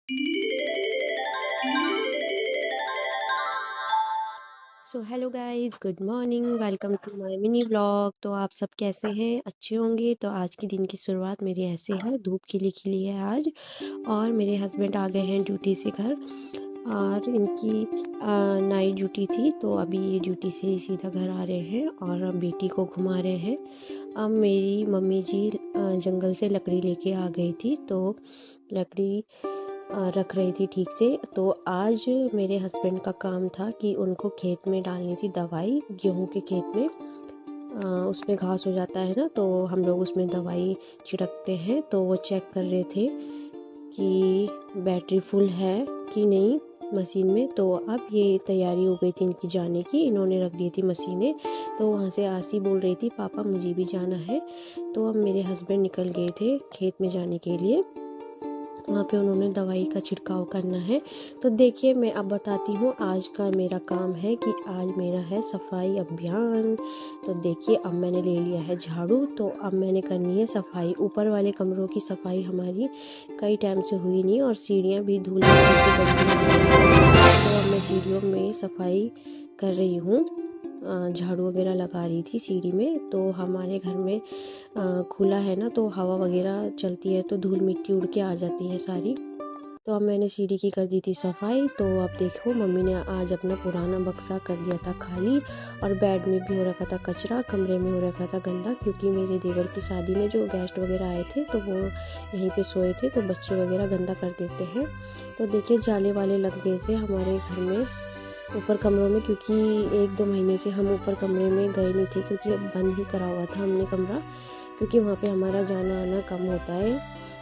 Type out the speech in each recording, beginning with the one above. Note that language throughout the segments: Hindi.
So hello guys, good morning, welcome to my mini vlog. तो आप सब कैसे हैं? अच्छे होंगे। तो आज की दिन की शुरुआत मेरी ऐसे है, धूप खिली खिली है आज। और मेरे हस्बैंड आ गए हैं ड्यूटी से घर, और इनकी नाइट ड्यूटी थी, तो अभी ये ड्यूटी से सीधा घर आ रहे हैं और अब बेटी को घुमा रहे हैं। अब मेरी मम्मी जी जंगल से लकड़ी लेके आ गई थी, तो लकड़ी रख रही थी ठीक से। तो आज मेरे हस्बैंड का काम था कि उनको खेत में डालनी थी दवाई, गेहूं के खेत में। उसमें घास हो जाता है ना, तो हम लोग उसमें दवाई छिड़कते हैं। तो वो चेक कर रहे थे कि बैटरी फुल है कि नहीं मशीन में। तो अब ये तैयारी हो गई थी इनकी जाने की, इन्होंने रख दी थी मशीनें। तो वहाँ से आसी बोल रही थी, पापा मुझे भी जाना है। तो अब मेरे हस्बैंड निकल गए थे खेत में जाने के लिए। वहाँ पे उन्होंने दवाई का छिड़काव करना है। तो देखिए, मैं अब बताती हूँ आज का मेरा काम है कि आज मेरा है सफाई अभियान। तो देखिए, अब मैंने ले लिया है झाड़ू, तो अब मैंने करनी है सफाई। ऊपर वाले कमरों की सफाई हमारी कई टाइम से हुई नहीं, और सीढ़ियाँ भी धूल मिट्टी से गंदी हो गई हैं। तो अब मैं सीढ़ियों में सफाई कर रही हूँ, झाड़ू वगैरह लगा रही थी सीढ़ी में। तो हमारे घर में खुला है ना, तो हवा वगैरह चलती है तो धूल मिट्टी उड़ के आ जाती है सारी। तो अब मैंने सीढ़ी की कर दी थी सफाई। तो अब देखो, मम्मी ने आज अपना पुराना बक्सा कर दिया था खाली, और बेड में भी हो रखा था कचरा, कमरे में हो रखा था गंदा, क्योंकि मेरे देवर की शादी में जो गेस्ट वगैरह आए थे तो वो यहीं पे सोए थे, तो बच्चे वगैरह गंदा कर देते हैं। तो देखिए, जाले वाले लग गए थे हमारे घर में ऊपर कमरों में, क्योंकि 1-2 महीने से हम ऊपर कमरे में गए नहीं थे, क्योंकि अब बंद ही करा हुआ था हमने कमरा, क्योंकि वहाँ पे हमारा जाना आना कम होता है।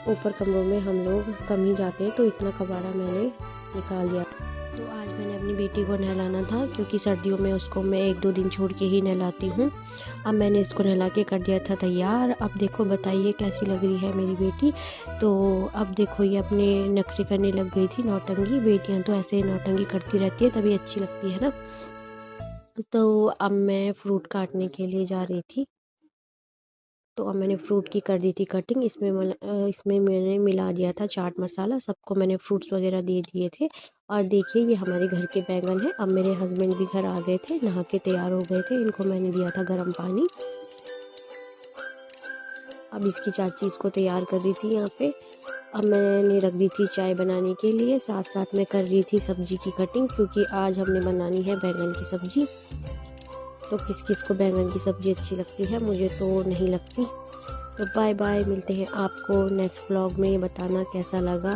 ऊपर कमरों में हम लोग कम ही जाते हैं, तो इतना कबाड़ा मैंने निकाल दिया। तो आज मैंने अपनी बेटी को नहलाना था, क्योंकि सर्दियों में उसको मैं 1-2 दिन छोड़ के ही नहलाती हूँ। अब मैंने इसको नहला के कर दिया था तैयार। अब देखो, बताइए कैसी लग रही है मेरी बेटी। तो अब देखो, ये अपने नखरे करने लग गई थी, नौटंकी। बेटियां तो ऐसे नौटंकी करती रहती है, तभी अच्छी लगती है ना। तो अब मैं फ्रूट काटने के लिए जा रही थी। तो अब मैंने फ्रूट की कर दी थी कटिंग। इसमें मैंने मिला दिया था चाट मसाला, सबको मैंने फ्रूट्स वगैरह दे दिए थे। और देखिए, ये हमारे घर के बैंगन है। अब मेरे हस्बैंड भी घर आ गए थे, नहा के तैयार हो गए थे, इनको मैंने दिया था गर्म पानी। अब इसकी चाची इसको तैयार कर रही थी यहाँ पे। अब मैंने रख दी थी चाय बनाने के लिए, साथ साथ में कर रही थी सब्जी की कटिंग, क्योंकि आज हमने बनानी है बैंगन की सब्जी। तो किस किस को बैंगन की सब्जी अच्छी लगती है, मुझे तो नहीं लगती। तो बाय बाय, मिलते हैं आपको नेक्स्ट व्लॉग में, बताना कैसा लगा।